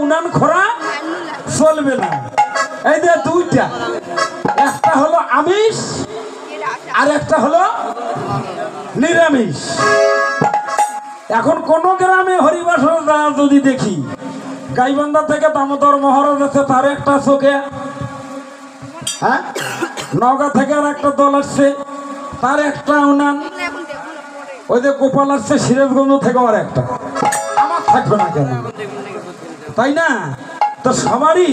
উনান খোরা চলবে না। এই যে দুইটা, একটা হলো আমিষ আর একটা হলো নিরামিষ। এখন কোন গ্রামে হরিবাসর যদি দেখি, গাইবান্ধা থেকে দামোদর মহারাজ আছে, তার একটা চোখে, হ্যাঁ, নওগাঁ থেকে আর একটা দল আসছে, তার একটা উনান, ওই যে গোপাল আসছে সিরাজগঞ্জ থেকে আর একটা, আমার থাকবে না কেন, তাই না? তো সবারই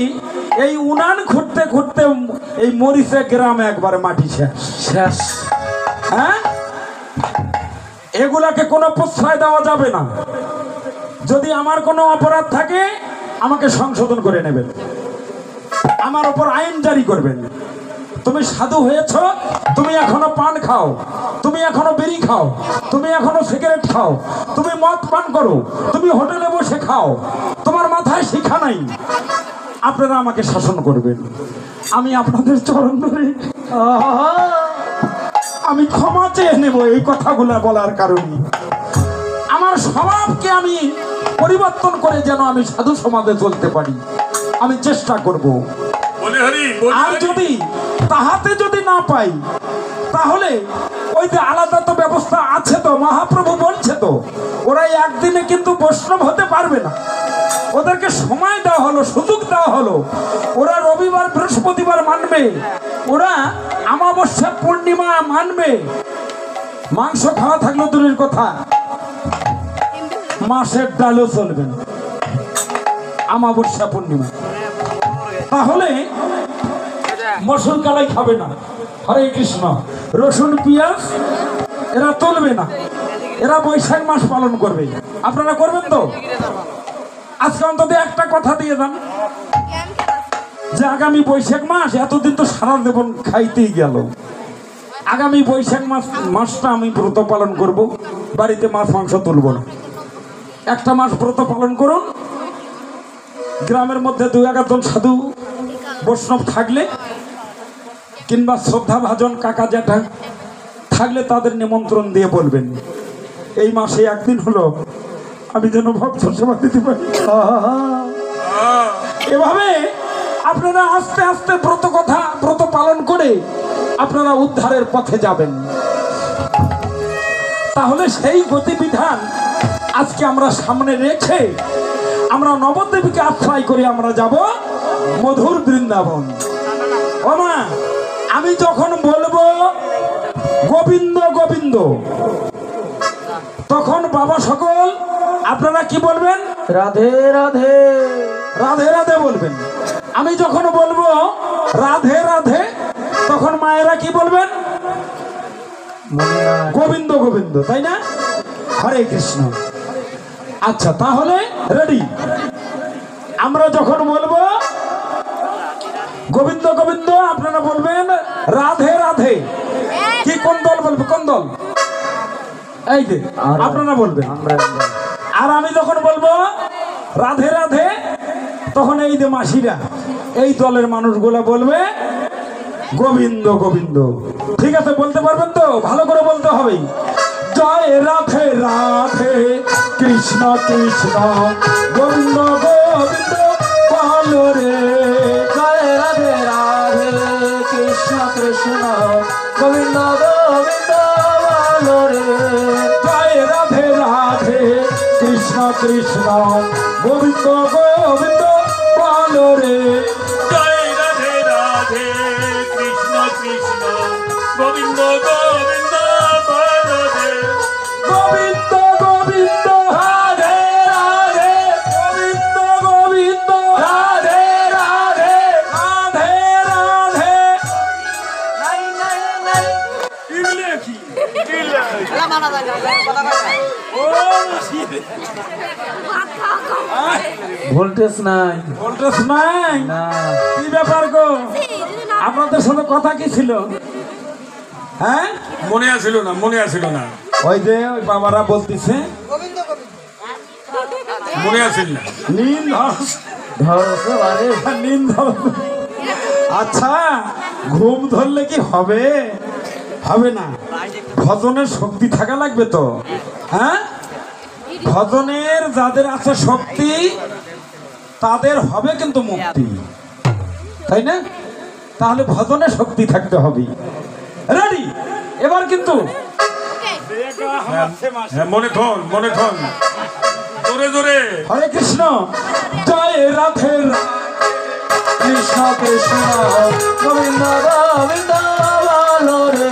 এই উনান ঘুরতে ঘুরতে এই মরিচে গ্রামে একবারে মাটি শেষ। হ্যাঁ, এগুলাকে কোনো প্রশ্রয় দেওয়া যাবে না। যদি আমার কোনো অপরাধ থাকে আমাকে সংশোধন করে নেবেন, আমার ওপর আইন জারি করবেন। তুমি সাধু হয়েছ, তুমি এখনো পান খাও, তুমি এখনো বিড়ি খাও, তুমি এখনো সিগারেট খাও, তুমি মদ পান করো, তুমি হোটেলে বসে খাও, তোমার মাথায় শিক্ষা নাই, আপনারা আমাকে শাসন করবেন। আমি আপনাদের চরণ ধরে আমি ক্ষমা চেয়ে নেব এই কথাগুলো বলার কারণে। আমার স্বভাবকে আমি পরিবর্তন করে যেন আমি সাধু সমাজে চলতে পারি, আমি চেষ্টা করব। আর যদি তাহাতে যদি না পাই, তাহলে ওই যে আলাদা তো ব্যবস্থা আছে, তো মহাপ্রভু বলছে তো, ওরা একদিনে কিন্তু বৈষ্ণব হতে পারবে না। ওদেরকে সময় দেওয়া হলো, সুযোগ দেওয়া হলো। ওরা রবিবার বৃহস্পতিবার মানবে, ওরা অমাবস্যা পূর্ণিমা মানবে। মাংস খাওয়া থাকলো দূরের কথা, মাছের ডালও চলবে না অমাবস্যা পূর্ণিমা। তাহলে মসুর কালাই খাবে না, হরে কৃষ্ণ। রসুন পেঁয়াজ এরা চলবে না, এরা বৈশাখ মাস পালন করবে। আপনারা করবেন তো? আজকে অন্তত একটা কথা দিয়ে যান যে আগামী বৈশাখ মাস, এতদিন তো সারা জীবন খাইতেই গেল, আগামী বৈশাখ মাসটা আমি ব্রত পালন করব, বাড়িতে মাছ মাংস তুলব না। একটা মাস ব্রত পালন করুন। গ্রামের মধ্যে 2-1 সাধু বৈষ্ণব থাকলে কিংবা শ্রদ্ধা ভাজন কাকা জ্যাঠা থাকলে তাদের নিমন্ত্রণ দিয়ে বলবেন, এই মাসে একদিন হলো আমি যেন ভক্ত সেবা দিতে পারি। এভাবে আপনারা আস্তে আস্তে ব্রত পালন করে আপনারা উদ্ধারের পথে যাবেন। তাহলে সেই গতিবিধান আজকে আমরা সামনে রেখে আমরা নবদ্বীপকে আশ্রয় করে আমরা যাব মধুর বৃন্দাবন। ও মা, আমি যখন বলবো গোবিন্দ গোবিন্দ, তখন বাবা সকল আপনারা কি বলবেন? রাধে রাধে, রাধে রাধে বলবেন। আমি যখন বলবো রাধে রাধে, তখন মায়েরা কি বলবেন? গোবিন্দ গোবিন্দ, তাই না? হরে কৃষ্ণ। আচ্ছা, তাহলে রেডি। আমরা যখন বলবো গোবিন্দ গোবিন্দ, আপনারা বলবেন রাধে রাধে। কি কোন দল বলবে? কোন দল? এই যে আপনারা বলবেন। আর আমি যখন বলবো রাধে রাধে, তখন এই যে মাসিরা, এই দলের মানুষগুলা বলবে গোবিন্দ গোবিন্দ। ঠিক আছে, বলতে পারবেন তো? ভালো করে বলতে হবে। জয় রাধে রাধে, কৃষ্ণ কৃষ্ণ, গোবিন্দ গোবিন্দ বলো রে। জয় রাধে রাধে, কৃষ্ণ কৃষ্ণ, গোবিন্দ গোবিন্দ বলো রে। জয় রাধে রাধে, কৃষ্ণ কৃষ্ণ, গোবিন্দ গোবিন্দ বলো রে। জয় রাধে রাধে, কৃষ্ণ কৃষ্ণ, গোবিন্দ গোবিন্দ বলো রে। গোবিন্দ গোবিন্দ রাধে রাধে, গোবিন্দ গোবিন্দ রাধে রাধে, রাধে রাধে। এগুলো কি? ভোল্টেজ নাই, ভোল্টেজ নাই না। কি ব্যাপার গো? আপনাদের সাথে কথা কি ছিল? হ্যাঁ, মনে আসিল না, মনে আসিল না, ওই যে ওই বাবারা বলতেছে মনে আসিল না। নিন ধরছে বারে। নিন ধর। আচ্ছা, ঘুম ধরলে কি হবে? হবে না। ভজনের শক্তি থাকা লাগবে তো। হ্যাঁ, ভজনের যাদের আছে শক্তি, তাদের হবে কিন্তু মুক্তি, তাই না? তাহলে ভজনে শক্তি থাকতে হবে। রেডি? এবার কিন্তু হ্যাঁ, মনে থন জোরে জোরে। হরে কৃষ্ণ, জয় রাধে কৃষ্ণ কৃষ্ণ গোবিন্দ গোবিন্দ বলো রে,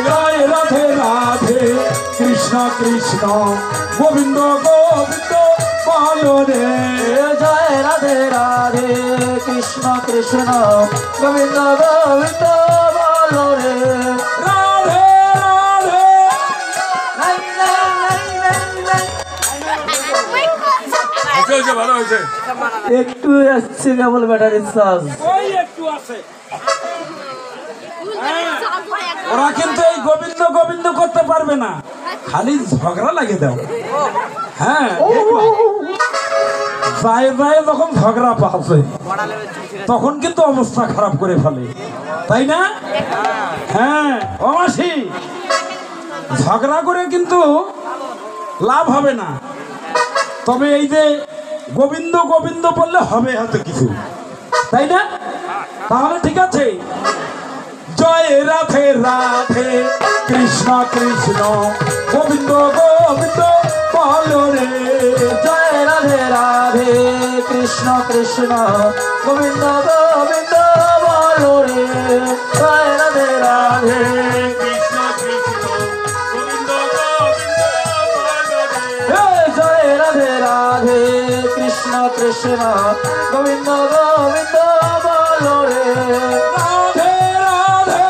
জয় রাধে রাধে কৃষ্ণ কৃষ্ণ গোবিন্দ গোবিন্দ বলো রে। জয় রাধে রাধে কৃষ্ণ কৃষ্ণ গোবিন্দ গোবিন্দ বলো রে। রাধে রাধে নাই, নাই, নাই, নাই, নাই। হয়েছে, ভালো হয়েছে। একটু আসছে কেবল ব্যাটারির চার্জ। ওই একটু আছে। ওরা কিন্তু এই গোবিন্দ গোবিন্দ করতে পারবে না, খালি ঝগড়া লাগে দাও। হ্যাঁ, যায় যায় যখন ঝগড়া পাচ্ছে তখন কিন্তু অবস্থা খারাপ করে ফেলে, তাই না? হ্যাঁ ও মাসি, ঝগড়া করে কিন্তু লাভ হবে না। তবে এই যে গোবিন্দ গোবিন্দ বললে হবে হয়তো কিছু, তাই না? তাহলে ঠিক আছে, জয় রাধে রাধে কৃষ্ণ কৃষ্ণ গোবিন্দ গোবিন্দ বলো রে। জয় রাধে রাধে কৃষ্ণ কৃষ্ণ গোবিন্দ গোবিন্দ বলো রে। জয় রাধে রাধে কৃষ্ণ কৃষ্ণ গোবিন্দ গোবিন্দ বলো রে। জয় রাধে রাধে কৃষ্ণ কৃষ্ণ গোবিন্দ গোবিন্দ বলো রে। রাধে রাধে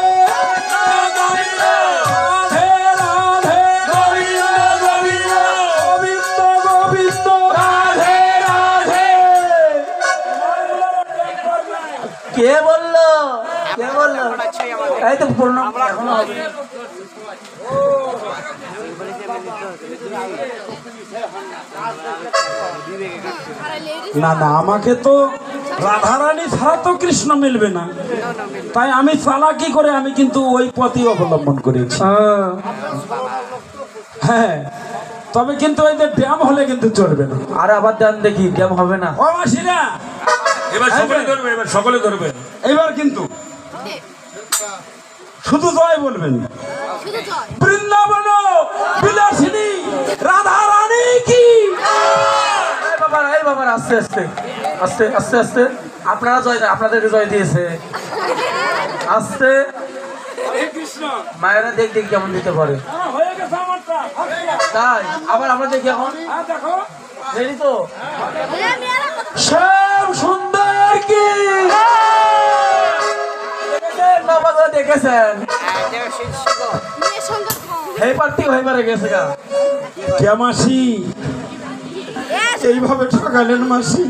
গোবিন্দ রাধে রাধে গোবিন্দ গোবিন্দ গোবিন্দ গোবিন্দ রাধে রাধে। কে বললো? কে বললো? এই তো পূর্ণ এখনো হবে। না না, আমাকে তো রাধারানী ছাড়া তো কৃষ্ণ মিলবে না, তাই আমি চালাকি করে আমি কিন্তু ওই পথই অবলম্বন করেছি। হ্যাঁ, তবে কিন্তু ওই যে ড্যাম হলে কিন্তু চলবে না। আর আবার দেন দেখি, কেমন হবে না। ও মাসিরা, এবার সকলে ধরবে, এবার সকলে ধরবে। এবার কিন্তু শুধু জয় বলবেন। বৃন্দাবন বিলাসিনী রাধা রানী কি। এই বাবা আস্তে আস্তে আস্তে আস্তে আস্তে, আপনারা জয় না, আপনাদেরকে জয় দিয়েছে। আস্তে, মায়েরা দেখ দেখ কেমন দিতে পারে। হয়ে গেছে আমারটা। তাই আবার আমরা দেখি এখন। দেখো, রেডি তো? শ্যাম সুন্দর কি। বাবা দেখেছেন এই পার্টি হয়ে পারে গেছে গা। কে মাসি এইভাবে ঠকালেন মাসি?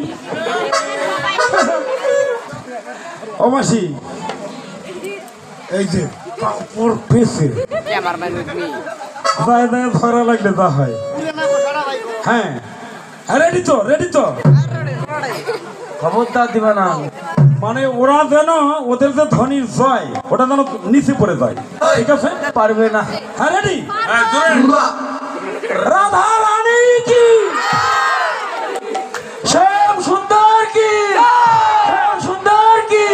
ও মাসি, এই যে কাপড় পেছে দায় দায় ধরা লাগলে তা হয়। হ্যাঁ, রেডি তো? রেডি তো? খবরদার দিবা না। মানে ওরা যেন ওদের যে ধনির জয় ওটা যেন নিচে পড়ে যায়, ঠিক আছে? পারবে না। হ্যাঁ, রেডি? হ্যাঁ, জোরে। রাধা রানী কি, শ্যাম সুন্দর কি, শ্যাম সুন্দর কি।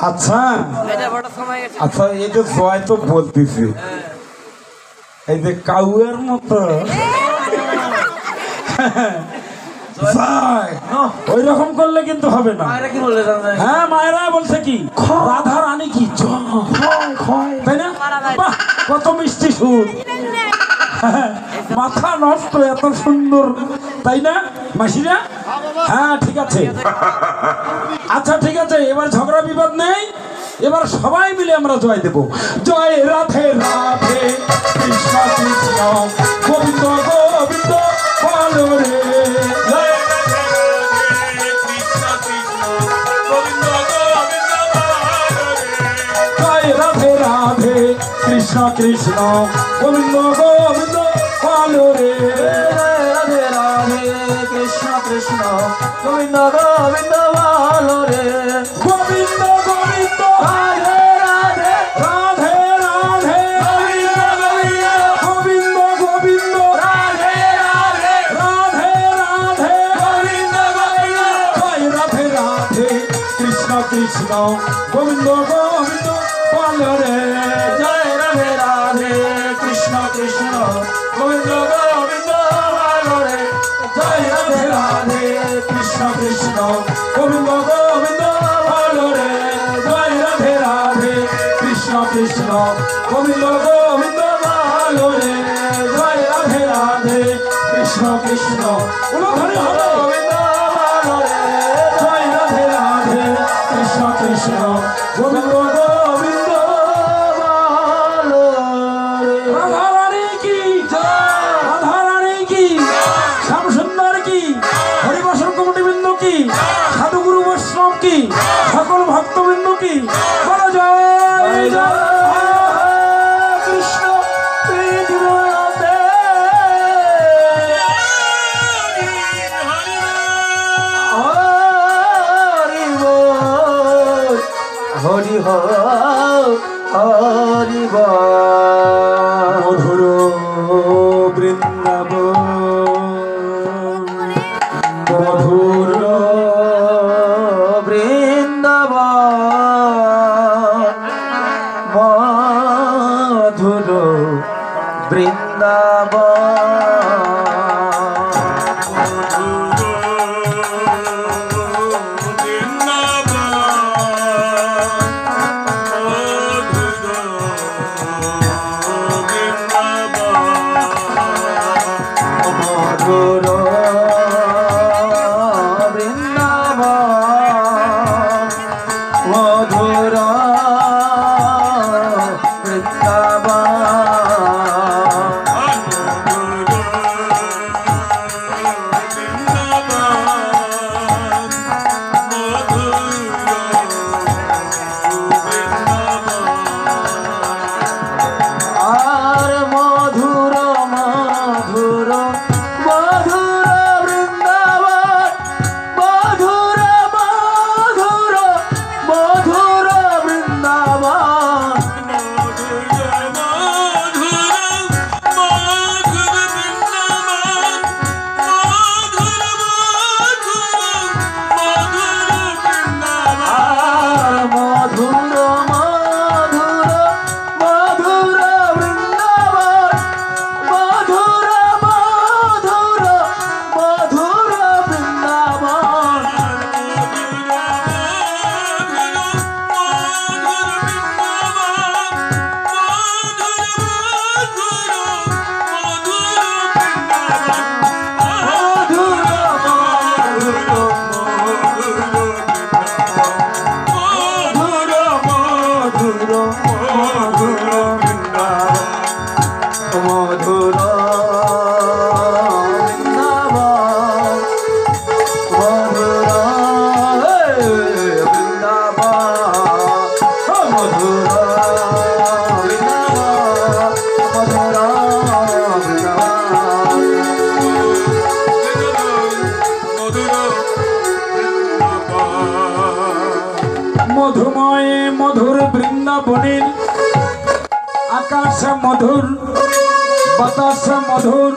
আচ্ছা আচ্ছা, এই যে জয় তো বলতেছি, এই যে কাউয়ের মতো ওই রকম করলে কিন্তু হবে না। মায়েরা কি বললে জানেন? হ্যাঁ, মায়েরা বলছে কি রাধা রানী কি, তাই না? বাহ, কত মিষ্টি সুর। হ্যাঁ, মাথা নষ্ট, এত সুন্দর, তাই না মাসিরা? হ্যাঁ, ঠিক আছে। আচ্ছা ঠিক আছে, এবার ঝগড়া বিবাদ নেই, এবার সবাই মিলে আমরা জয় দেব। জয় রাধে রাধে কৃষ্ণ কৃষ্ণ গোবিন্দ গোবিন্দ বলো রে। জয় রাধে রাধে কৃষ্ণ কৃষ্ণ গোবিন্দ গোবিন্দ বলো রে। জয় রাধে রাধে কৃষ্ণ কৃষ্ণ গোবিন্দ গোবিন্দ বলো রে। রাধে রাধে কৃষ্ণ কৃষ্ণ গোবিন্দ গোবিন্দ বলো রে। গোবিন্দ গোবিন্দ রাধে রাধে রাধে রাধে গোবিন্দ গোবিন্দ গোবিন্দ গোবিন্দ রাধে রাধে রাধে রাধে কৃষ্ণ গোবিন্দ গোবিন্দ বলো রে জয় রাধে রাধে কৃষ্ণ কৃষ্ণ গোবিন্দ গোবিন্দ বলো রে জয় রাধে রাধে কৃষ্ণ কৃষ্ণ গোবিন্দ গোবিন্দ বলো রে জয় রাধে রাধে কৃষ্ণ কৃষ্ণ গোবিন্দ গোবিন্দ বলো রে জয় রাধে রাধে কৃষ্ণ কৃষ্ণ উলুধ্বনি হবে গোবিন্দ বলো রে জয় রাধে রাধে কৃষ্ণ কৃষ্ণ গোবিন্দ গোবিন্দ বলো রে রাধা রানী কি রাধা রানী কি শ্যাম সুন্দর কি হরিবাসন কমিটিবৃন্দ কি সাধুগুরু বৈষ্ণব কি সকল ভক্তবৃন্দ কি বলো জয় জয় কৃষ্ণ পৃথিবীতে হরি বল হরি হরি বল মধুর বৃন্দাবন মধুর বৃন্দাবন মধুর বৃন্দাবন মধুর বৃন্দাবন মধুর বৃন্দাবন আর মধুর মধুর মধুর বৃন্দাবন মধুর মধুর মধুর বৃন্দাবন আর মধুর মধুর মধুর বৃন্দাবন মধুর মধুর মধুর বৃন্দাবন মধুর মধুর মধুর মধুর বৃন্দাবন মধুর বৃন্দাবন মধুর বৃন্দাবন মধুর মধুময় মধুর বৃন্দাবনের আকাশ মধুর বাতাস মধুর